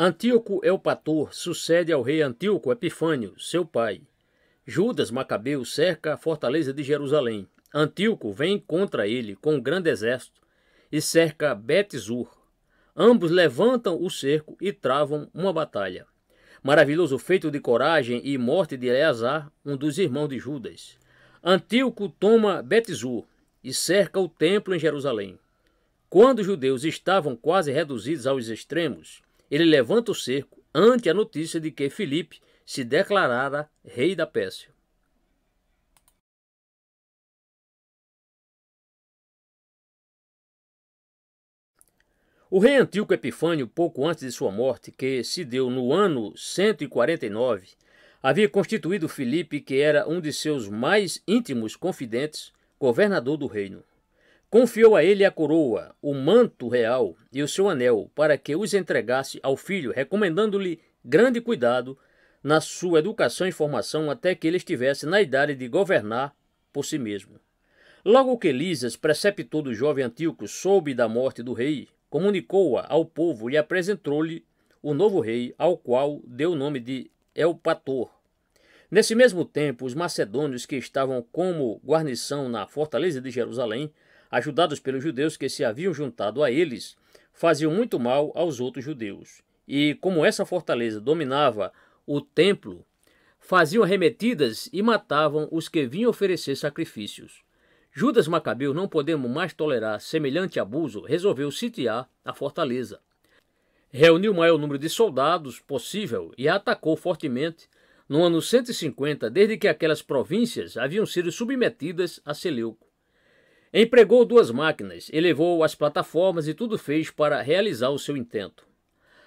Antíoco Eupator sucede ao rei Antíoco Epifânio, seu pai. Judas Macabeu cerca a fortaleza de Jerusalém. Antíoco vem contra ele com um grande exército e cerca Bet-zur. Ambos levantam o cerco e travam uma batalha. Maravilhoso feito de coragem e morte de Eleazar, um dos irmãos de Judas. Antíoco toma Bet-zur e cerca o templo em Jerusalém. Quando os judeus estavam quase reduzidos aos extremos, ele levanta o cerco ante a notícia de que Filipe se declarara rei da Pérsia. O rei Antíoco Epifânio, pouco antes de sua morte, que se deu no ano 149, havia constituído Filipe, que era um de seus mais íntimos confidentes, governador do reino. Confiou a ele a coroa, o manto real e o seu anel, para que os entregasse ao filho, recomendando-lhe grande cuidado na sua educação e formação até que ele estivesse na idade de governar por si mesmo. Logo que Lísias, preceptor do jovem Antíoco, soube da morte do rei, comunicou-a ao povo e apresentou-lhe o novo rei, ao qual deu o nome de Eupator. Nesse mesmo tempo, os macedônios que estavam como guarnição na fortaleza de Jerusalém, ajudados pelos judeus que se haviam juntado a eles, faziam muito mal aos outros judeus. E como essa fortaleza dominava o templo, faziam arremetidas e matavam os que vinham oferecer sacrifícios. Judas Macabeu, não podendo mais tolerar semelhante abuso, resolveu sitiar a fortaleza. Reuniu o maior número de soldados possível e a atacou fortemente no ano 150, desde que aquelas províncias haviam sido submetidas a Seleuco. Empregou 2 máquinas, elevou as plataformas e tudo fez para realizar o seu intento.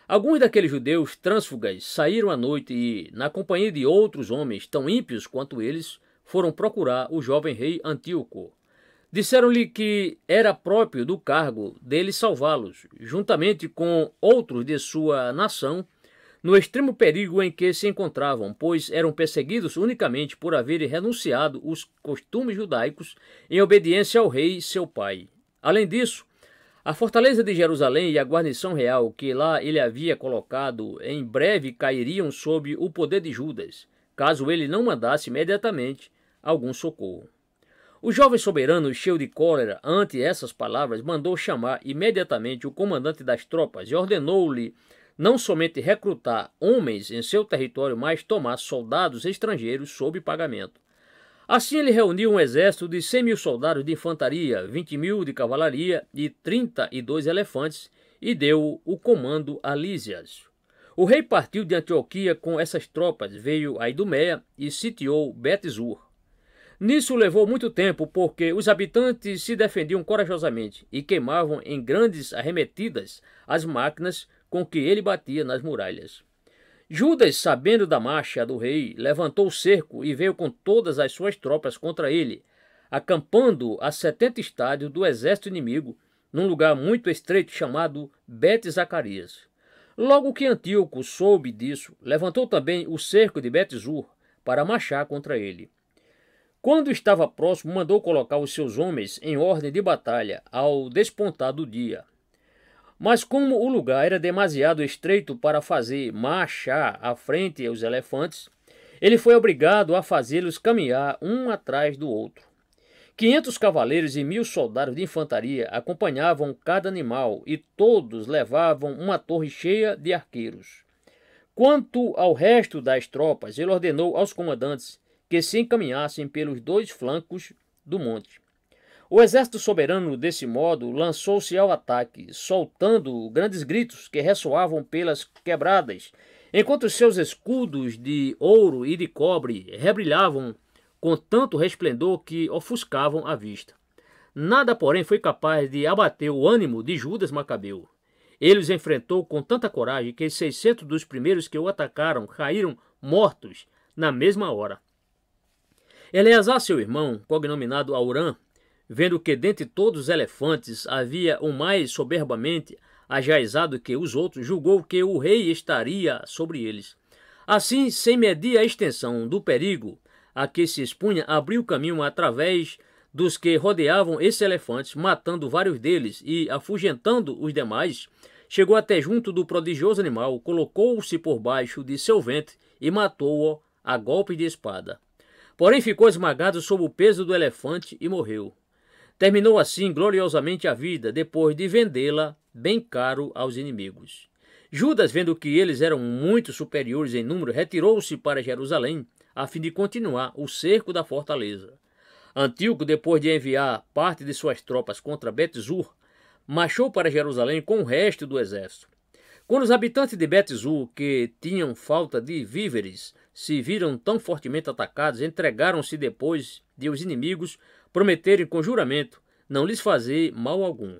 Alguns daqueles judeus trânsfugas saíram à noite e, na companhia de outros homens tão ímpios quanto eles, foram procurar o jovem rei Antíoco. Disseram-lhe que era próprio do cargo dele salvá-los, juntamente com outros de sua nação, no extremo perigo em que se encontravam, pois eram perseguidos unicamente por haverem renunciado os costumes judaicos em obediência ao rei seu pai. Além disso, a fortaleza de Jerusalém e a guarnição real que lá ele havia colocado em breve cairiam sob o poder de Judas, caso ele não mandasse imediatamente algum socorro. O jovem soberano, cheio de cólera ante essas palavras, mandou chamar imediatamente o comandante das tropas e ordenou-lhe não somente recrutar homens em seu território, mas tomar soldados estrangeiros sob pagamento. Assim ele reuniu um exército de 100.000 soldados de infantaria, 20.000 de cavalaria e 32 elefantes, e deu o comando a Lísias. O rei partiu de Antioquia com essas tropas, veio a Idumeia e sitiou Bet-zur. Nisso levou muito tempo, porque os habitantes se defendiam corajosamente e queimavam em grandes arremetidas as máquinas com que ele batia nas muralhas. Judas, sabendo da marcha do rei, levantou o cerco e veio com todas as suas tropas contra ele, acampando a 70 estádios do exército inimigo, num lugar muito estreito chamado Bet-Zacarias. Logo que Antíoco soube disso, levantou também o cerco de Bet-zur para marchar contra ele. Quando estava próximo, mandou colocar os seus homens em ordem de batalha ao despontar do dia. Mas como o lugar era demasiado estreito para fazer marchar à frente os elefantes, ele foi obrigado a fazê-los caminhar um atrás do outro. 500 cavaleiros e 1.000 soldados de infantaria acompanhavam cada animal e todos levavam uma torre cheia de arqueiros. Quanto ao resto das tropas, ele ordenou aos comandantes que se encaminhassem pelos 2 flancos do monte. O exército soberano, desse modo, lançou-se ao ataque, soltando grandes gritos que ressoavam pelas quebradas, enquanto seus escudos de ouro e de cobre rebrilhavam com tanto resplendor que ofuscavam a vista. Nada, porém, foi capaz de abater o ânimo de Judas Macabeu. Ele os enfrentou com tanta coragem que 600 dos primeiros que o atacaram caíram mortos na mesma hora. Eleazar, seu irmão, cognominado Aurã, vendo que dentre todos os elefantes havia um mais soberbamente ajaezado que os outros, julgou que o rei estaria sobre eles. Assim, sem medir a extensão do perigo a que se expunha, abriu caminho através dos que rodeavam esses elefantes, matando vários deles e afugentando os demais, chegou até junto do prodigioso animal, colocou-se por baixo de seu ventre e matou-o a golpe de espada. Porém ficou esmagado sob o peso do elefante e morreu. Terminou assim gloriosamente a vida, depois de vendê-la bem caro aos inimigos. Judas, vendo que eles eram muito superiores em número, retirou-se para Jerusalém, a fim de continuar o cerco da fortaleza. Antíoco, depois de enviar parte de suas tropas contra Bet-Zur, marchou para Jerusalém com o resto do exército. Quando os habitantes de Bet-Zur, que tinham falta de víveres, se viram tão fortemente atacados, entregaram-se depois de os inimigos prometerem com juramento não lhes fazer mal algum.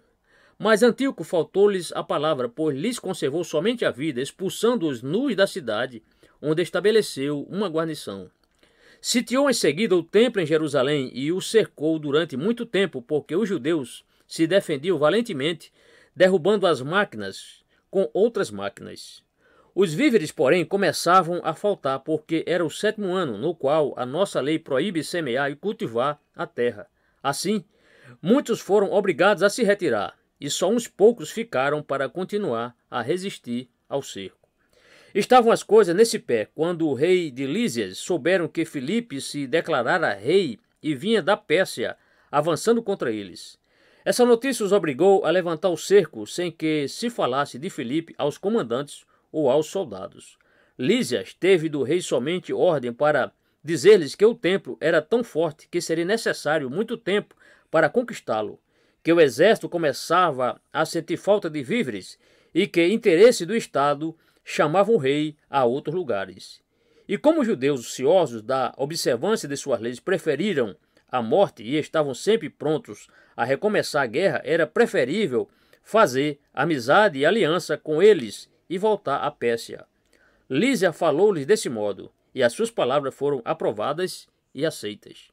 Mas Antíoco faltou-lhes a palavra, pois lhes conservou somente a vida, expulsando-os nus da cidade, onde estabeleceu uma guarnição. Sitiou em seguida o templo em Jerusalém e o cercou durante muito tempo, porque os judeus se defendiam valentemente, derrubando as máquinas com outras máquinas. Os víveres, porém, começavam a faltar, porque era o 7º ano, no qual a nossa lei proíbe semear e cultivar a terra. Assim, muitos foram obrigados a se retirar, e só uns poucos ficaram para continuar a resistir ao cerco. Estavam as coisas nesse pé, quando o rei de Lísias souberam que Filipe se declarara rei e vinha da Pérsia, avançando contra eles. Essa notícia os obrigou a levantar o cerco, sem que se falasse de Filipe aos comandantes ou aos soldados. Lísias teve do rei somente ordem para dizer-lhes que o templo era tão forte que seria necessário muito tempo para conquistá-lo, que o exército começava a sentir falta de víveres e que interesse do Estado chamava o rei a outros lugares. E como os judeus ciosos da observância de suas leis preferiram a morte e estavam sempre prontos a recomeçar a guerra, era preferível fazer amizade e aliança com eles e voltar à Pérsia. Lísia falou-lhes desse modo, e as suas palavras foram aprovadas e aceitas.